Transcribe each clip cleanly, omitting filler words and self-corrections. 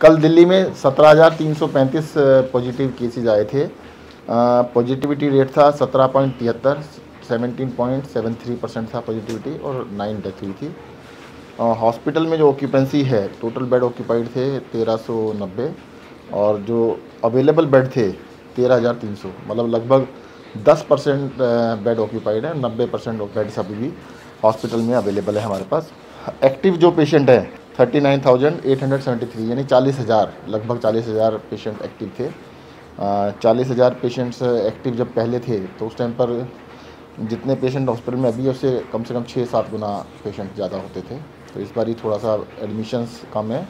कल दिल्ली में 17,335 positive cases आए थे। पॉजिटिविटी रेट था 17.73, 17.73% था पॉजिटिविटी और 9 डेथ हुई थी। हॉस्पिटल में जो ऑक्यूपेंसी है, टोटल बेड ऑक्यूपाइड थे 1390 और जो अवेलेबल बेड थे 13,300, मतलब लगभग 10% बेड ऑक्यूपाइड है। 90% बेड्स अभी भी हॉस्पिटल में अवेलेबल है हमारे पास। एक्टिव जो पेशेंट है 39,873, यानी 40,000, लगभग 40,000 पेशेंट एक्टिव थे। 40,000 पेशेंट्स एक्टिव जब पहले थे तो उस टाइम पर जितने पेशेंट हॉस्पिटल में अभी उससे कम से कम 6-7 गुना पेशेंट ज़्यादा होते थे। तो इस बार ही थोड़ा सा एडमिशन्स कम है,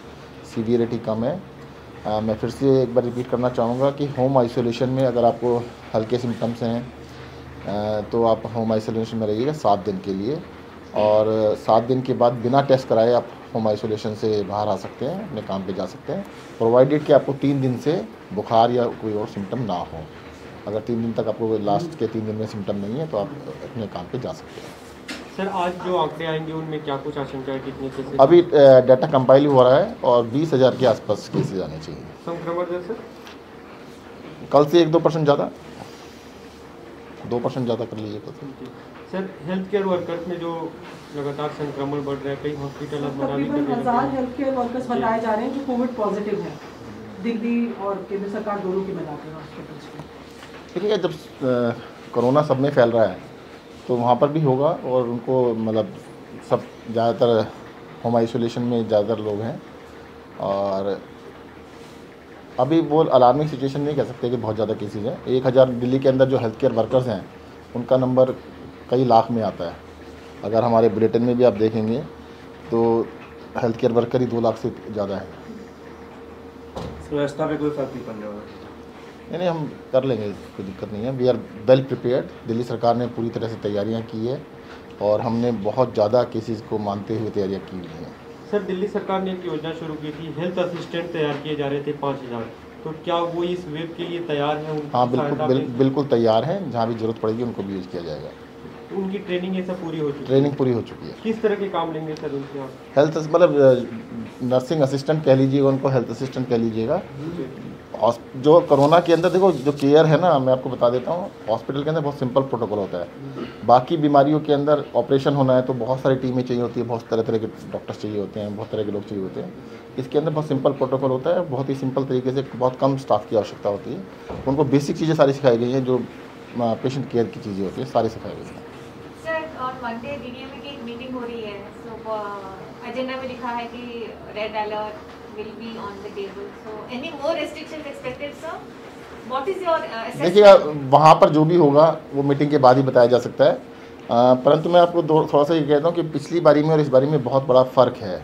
सीवियरिटी कम है। मैं फिर से एक बार रिपीट करना चाहूँगा कि होम आइसोलेशन में अगर आपको हल्के सिम्टम्स हैं तो आप होम आइसोलेशन में रहिएगा 7 दिन के लिए, और 7 दिन के बाद बिना टेस्ट कराए आप होम आइसोलेशन से बाहर आ सकते हैं, अपने काम पे जा सकते हैं, प्रोवाइडेड कि आपको 3 दिन से बुखार या कोई और सिम्टम ना हो। अगर 3 दिन तक आपको लास्ट के 3 दिन में सिम्टम नहीं है तो आप अपने काम पे जा सकते हैं। सर, आज जो आंकड़े आएंगे उनमें क्या कुछ आशंका है, कितने केसेस? अभी डाटा कंपाइल हो रहा है और 20,000 के आसपास केसेज आने चाहिए। संक्रमण दर सर कल से 1-2% ज़्यादा, 2% ज़्यादा कर लीजिए कल से। सर, हेल्थ केयर वर्कर्स में जो लगातार संक्रमण बढ़ रहा है, कई हॉस्पिटल अब मना भी कर तकरीबन रहे हैं। 1000 हेल्थ केयर वर्कर्स बताए जा रहे हैं जो कोविड पॉजिटिव हैं, दिल्ली और केंद्र सरकार दोनों की मिलाकर हॉस्पिटल्स में। देखिए, जब कोरोना सब में फैल रहा है तो वहाँ पर भी होगा, और उनको मतलब सब ज़्यादातर होम आइसोलेशन में ज़्यादातर लोग हैं, और अभी वो अलार्मिंग सिचुएशन नहीं कह सकते कि बहुत ज़्यादा केसेज हैं। 1,000 दिल्ली के अंदर जो हेल्थ केयर वर्कर्स हैं उनका नंबर कई लाख में आता है। अगर हमारे बुलेटिन में भी आप देखेंगे तो हेल्थ केयर वर्कर ही 2 लाख से ज़्यादा है। व्यवस्था पे कोई फर्क नहीं पड़ने वाला? नहीं, हम कर लेंगे, कोई दिक्कत नहीं है। We are well prepared. Delhi सरकार ने पूरी तरह से तैयारियां की है और हमने बहुत ज़्यादा केसेस को मानते हुए तैयारियां की हुई हैं। सर, दिल्ली सरकार ने एक योजना शुरू की थी, हेल्थ असिस्टेंट तैयार किए जा रहे थे 5,000, तो क्या वो इस वेब के लिए तैयार हैं? हाँ, बिल्कुल तैयार हैं। जहाँ भी ज़रूरत पड़ेगी उनको भी यूज़ किया जाएगा। उनकी ट्रेनिंग ये सब पूरी हो चुकी है? ट्रेनिंग पूरी हो चुकी है। किस तरह के काम लेंगे सर उनसे आप? हेल्थ मतलब नर्सिंग असिस्टेंट कह लीजिएगा उनको, हेल्थ असिस्टेंट कह लीजिएगा। जो कोरोना के अंदर देखो जो केयर है ना, मैं आपको बता देता हूँ, हॉस्पिटल के अंदर बहुत सिंपल प्रोटोकॉल होता है। बाकी बीमारियों के अंदर ऑपरेशन होना है तो बहुत सारी टीमें चाहिए होती है, बहुत तरह तरह के डॉक्टर्स चाहिए होते हैं, बहुत तरह के लोग चाहिए होते हैं। इसके अंदर बहुत सिंपल प्रोटोकॉल होता है, बहुत ही सिंपल तरीके से बहुत कम स्टाफ की आवश्यकता होती है। उनको बेसिक चीज़ें सारी सिखाई गई हैं, जो पेशेंट केयर की चीज़ें होती हैं सारी सिखाई गई हैं। सर, ऑन मंडे डीडीएमए की एक मीटिंग हो रही है, सो एजेंडा में लिखा है कि red alert will be on the table, so any more restrictions expected, sir? What is your assessment? देखिएगा, वहाँ पर जो भी होगा वो मीटिंग के बाद ही बताया जा सकता है। परंतु मैं आपको थोड़ा सा ये कहता हूँ कि पिछली बारी में और इस बारी में बहुत बड़ा फ़र्क है।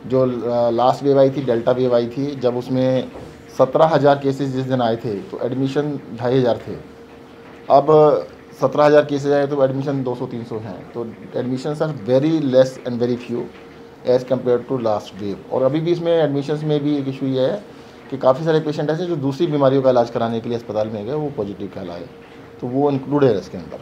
जो लास्ट वेव आई थी, डेल्टा वेव आई थी, जब उसमें 17,000 केसेस जिस दिन आए थे तो एडमिशन 2,500 थे। अब 17,000 केसेज आए तो एडमिशन 200-300 हैं। तो admissions are very less and very few as compare to last wave. और अभी भी इसमें एडमिशन्स में भी एक इशू ये है कि काफ़ी सारे पेशेंट ऐसे जो दूसरी बीमारियों का इलाज कराने के लिए अस्पताल में गए, वो पॉजिटिव कहलाए, तो वो इंक्लूड है इसके अंदर।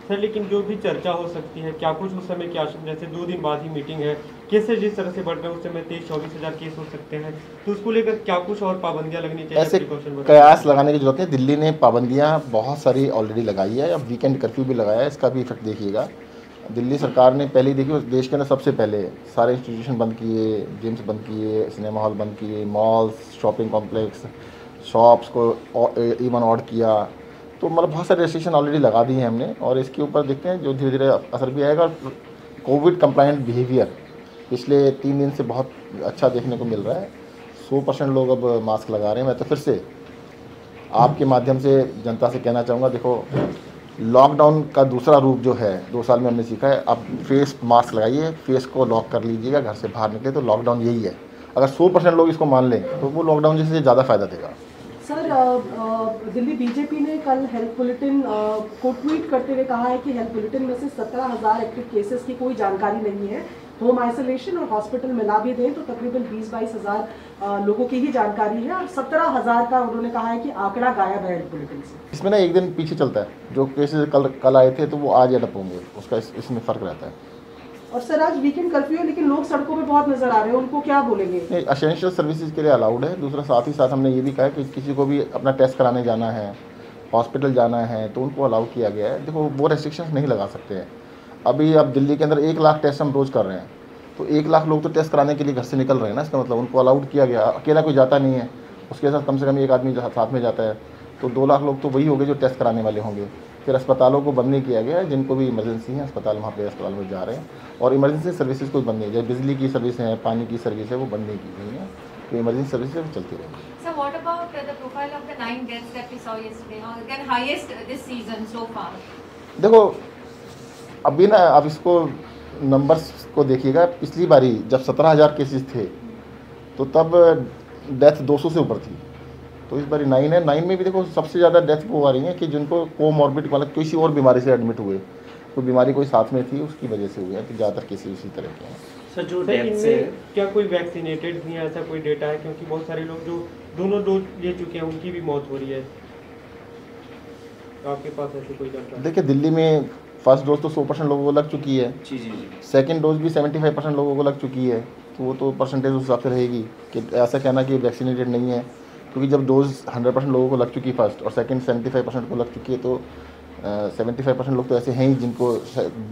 सर, लेकिन जो भी चर्चा हो सकती है, क्या कुछ उस समय की आशंका, जैसे 2 दिन बाद ही मीटिंग है, केसेज जिस तरह से बढ़ रहे हैं उस समय 23-24,000 केस हो सकते हैं, तो उसको लेकर क्या कुछ और पाबंदियां लगनी चाहिए? ऐसे कयास लगाने की जरूरत है। दिल्ली ने पाबंदियां बहुत सारी ऑलरेडी लगाई है, अब वीकेंड कर्फ्यू भी लगाया है, इसका भी इफेक्ट देखिएगा। दिल्ली सरकार ने पहले ही देखिए देश के अंदर सबसे पहले सारे इंस्टीट्यूशन बंद किए, जिम्स बंद किए, सिनेमा हॉल बंद किए, मॉल्स, शॉपिंग कॉम्प्लेक्स, शॉप्स को इवन ऑड किया। तो मतलब बहुत सारे रेस्ट्रिक्शन ऑलरेडी लगा दी हैं हमने, और इसके ऊपर देखते हैं जो धीरे धीरे असर भी आएगा। कोविड कंप्लाइंट बिहेवियर पिछले 3 दिन से बहुत अच्छा देखने को मिल रहा है। 100% लोग अब मास्क लगा रहे हैं। मैं तो फिर से आपके माध्यम से जनता से कहना चाहूँगा, देखो लॉकडाउन का दूसरा रूप जो है 2 साल में हमने सीखा है, अब फेस मास्क लगाइए, फेस को लॉक कर लीजिएगा, घर से बाहर निकले तो लॉकडाउन यही है। अगर 100% लोग इसको मान लें तो वो लॉकडाउन जैसे ज़्यादा फ़ायदा देगा। सर, दिल्ली बीजेपी ने कल हेल्थ बुलेटिन को ट्वीट करते हुए कहा है कि हेल्थ बुलेटिन में से 17,000 एक्टिव केसेस की कोई जानकारी नहीं है। होम आइसोलेशन और हॉस्पिटल मिला भी दें तो तकरीबन 20-22,000 लोगों की ही जानकारी है, और 17,000 का उन्होंने कहा है कि आंकड़ा गायब है हेल्थ बुलेटिन से। इसमें ना एक दिन पीछे चलता है, जो केसेस कल आए थे तो वो आज एडप होंगे, उसका इसमें फ़र्क रहता है। और सर आज वीकेंड कर्फ्यू है लेकिन लोग सड़कों पे बहुत नजर आ रहे हैं, उनको क्या बोलेंगे? नहीं, असेंशियल सर्विसेज के लिए अलाउड है। दूसरा साथ ही साथ हमने ये भी कहा है कि किसी को भी अपना टेस्ट कराने जाना है, हॉस्पिटल जाना है, तो उनको अलाउ किया गया है। देखो वो रेस्ट्रिक्शंस नहीं लगा सकते हैं। अभी अब दिल्ली के अंदर 1 लाख टेस्ट हम रोज़ कर रहे हैं, तो 1 लाख लोग तो टेस्ट कराने के लिए घर से निकल रहे हैं ना, इसका मतलब उनको अलाउड किया गया। अकेला कोई जाता नहीं है, उसके साथ कम से कम 1 आदमी साथ में जाता है, तो 2 लाख लोग तो वही होंगे जो टेस्ट कराने वाले होंगे। फिर अस्पतालों को बंद नहीं किया गया है, जिनको भी इमरजेंसी है अस्पताल वहाँ पे अस्पताल में जा रहे हैं, और इमरजेंसी सर्विसेज कोई बंद नहीं है। जैसे बिजली की सर्विस है, पानी की सर्विस है, वो बंद नहीं की गई है, तो इमरजेंसी सर्विस वो चलती रहेगी। So what about the profile of the 9 deaths that we saw yesterday? Again, highest this season so far. देखो अभी ना, आप इसको नंबर्स को देखिएगा। पिछली बारी जब 17,000 केसेस थे तो तब डेथ 200 से ऊपर थी, तो इस बारी 9 है। 9 में भी देखो सबसे ज़्यादा डेथ वो आ रही है कि जिनको कोमॉर्बिड मतलब किसी और बीमारी से एडमिट हुए, कोई बीमारी कोई साथ में थी उसकी वजह से हुए हैं, तो ज़्यादातर केसेस इसी तरह के हैं। सर जो डेथ से क्या कोई वैक्सीनेटेड भी है, ऐसा कोई डेटा है? क्योंकि बहुत सारे लोग जो दोनों डोज ले चुके हैं उनकी भी मौत हो रही है, आपके पास ऐसी कोई जानकारी? देखिए दिल्ली में फर्स्ट डोज तो 100% लोगों को लग चुकी है, जी जी जी। सेकंड डोज भी 75% लोगों को लग चुकी है, तो वो तो परसेंटेज उस हिसाब से रहेगी कि ऐसा कहना कि वैक्सीनेटेड नहीं है, क्योंकि जब डोज 100% लोगों को लग चुकी फर्स्ट और सेकंड 75% को लग चुकी है, तो 75% लोग तो ऐसे हैं ही जिनको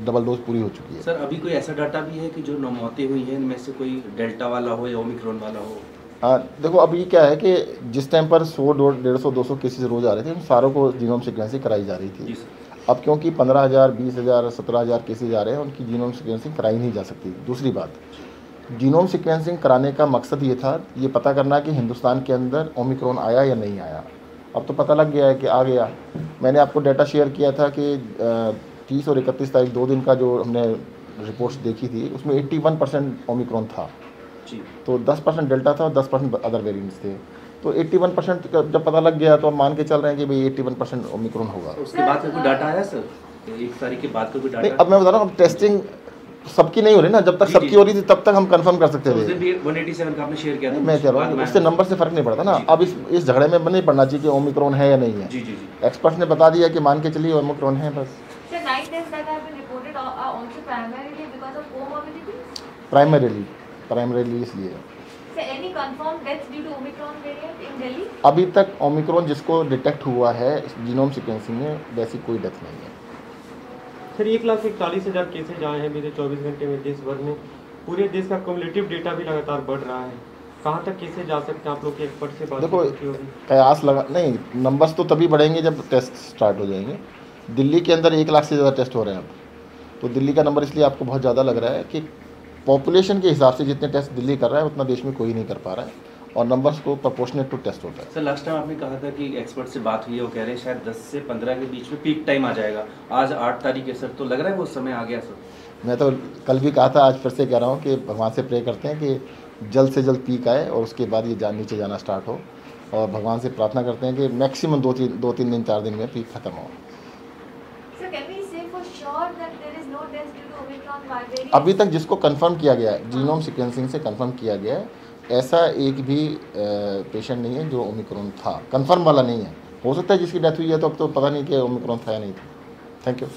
डबल डोज पूरी हो चुकी है। सर अभी कोई ऐसा डाटा भी है कि जो 9 मौतें हुई हैं इनमें से कोई डेल्टा वाला हो या ओमिक्रॉन वाला हो? हाँ देखो अभी क्या है कि जिस टाइम पर 100, 150, 200 केसेस रोज़ आ रहे थे, उन सारों को जीनोम सीक्वेंसिंग कराई जा रही जी थी। सर। अब क्योंकि 15,000, 20,000, 17,000 केसेज आ रहे हैं, उनकी जीनोम सीक्वेंसिंग कराई नहीं जा सकती। दूसरी बात, जीनोम सीक्वेंसिंग कराने का मकसद ये था, ये पता करना कि हिंदुस्तान के अंदर ओमिक्रॉन आया या नहीं आया। अब तो पता लग गया है कि आ गया। मैंने आपको डाटा शेयर किया था कि 30 और 31 तारीख 2 दिन का जो हमने रिपोर्ट्स देखी थी, उसमें 81% ओमिक्रॉन था, जी। तो 10% डेल्टा था और 10% अदर वेरिएंट्स थे। तो 81% जब पता लग गया तो हम मान के चल रहे हैं कि भाई 81% ओमिक्रॉन होगा। उसके बाद का कोई डाटा आया सर? 1 तारीख के बाद का कोई नहीं, डाटा? अब मैं बता रहा हूँ, टेस्टिंग सबकी नहीं हो रही ना, जब तक जी, सबकी जी। हो रही थी तब तक हम कंफर्म कर सकते उस दिन थे। भी 187 का आपने शेयर किया था। मैं कह रहा हूँ उससे नंबर से फर्क नहीं पड़ता ना। जी। अब इस झगड़े में नहीं पड़ना चाहिए कि ओमिक्रॉन है या नहीं है। जी जी जी। एक्सपर्ट्स ने बता दिया कि मान के चलिए ओमिक्रॉन है बस। So 9 deaths that have been reported are also primarily because of comorbidities? Primarily इसलिए। So any confirmed deaths due to Omicron variant in Delhi? अभी तक ओमिक्रॉन जिसको डिटेक्ट हुआ है जीनोम सीक्वेंसिंग में, वैसी कोई डेथ नहीं है। सर 1,41,000 केसेज आए हैं बीते 24 घंटे में देश भर में। पूरे देश का क्युमुलेटिव डेटा भी लगातार बढ़ रहा है, कहाँ तक केसेज जा सकते हैं? आप लोग के एक्सपर्ट से बात देखो होगी? कयास लगा नहीं, नंबर्स तो तभी बढ़ेंगे जब टेस्ट स्टार्ट हो जाएंगे। दिल्ली के अंदर 1 लाख से ज़्यादा टेस्ट हो रहे हैं अब, तो दिल्ली का नंबर इसलिए आपको बहुत ज़्यादा लग रहा है कि पॉपुलेशन के हिसाब से जितने टेस्ट दिल्ली कर रहा है उतना देश में कोई नहीं कर पा रहा है, और नंबर्स को प्रोपोर्शनेट टू टेस्ट होता है। सर लास्ट टाइम आपने कहा था कि एक्सपर्ट से बात हुई है, वो कह रहे हैं शायद 10 से 15 के बीच में पीक टाइम आ जाएगा। आज 8 तारीख है सर, तो लग रहा है वो समय आ गया सर? मैं तो कल भी कहा था, आज फिर से कह रहा हूँ कि भगवान से प्रे करते हैं कि जल्द से जल्द पीक आए और उसके बाद ये नीचे जाना स्टार्ट हो, और भगवान से प्रार्थना करते हैं कि मैक्सिमम 2-3 दिन 4 दिन में पीक ख़त्म हो। So can we say for sure that there is no deaths due to Omicron variant? अभी तक जिसको कंफर्म किया गया है, जीनोम सीक्वेंसिंग से कंफर्म किया गया है, ऐसा एक भी पेशेंट नहीं है जो ओमिक्रॉन था, कंफर्म वाला नहीं है। हो सकता है जिसकी डेथ हुई है तो अब तो पता नहीं कि ओमिक्रॉन था या नहीं था। Thank you.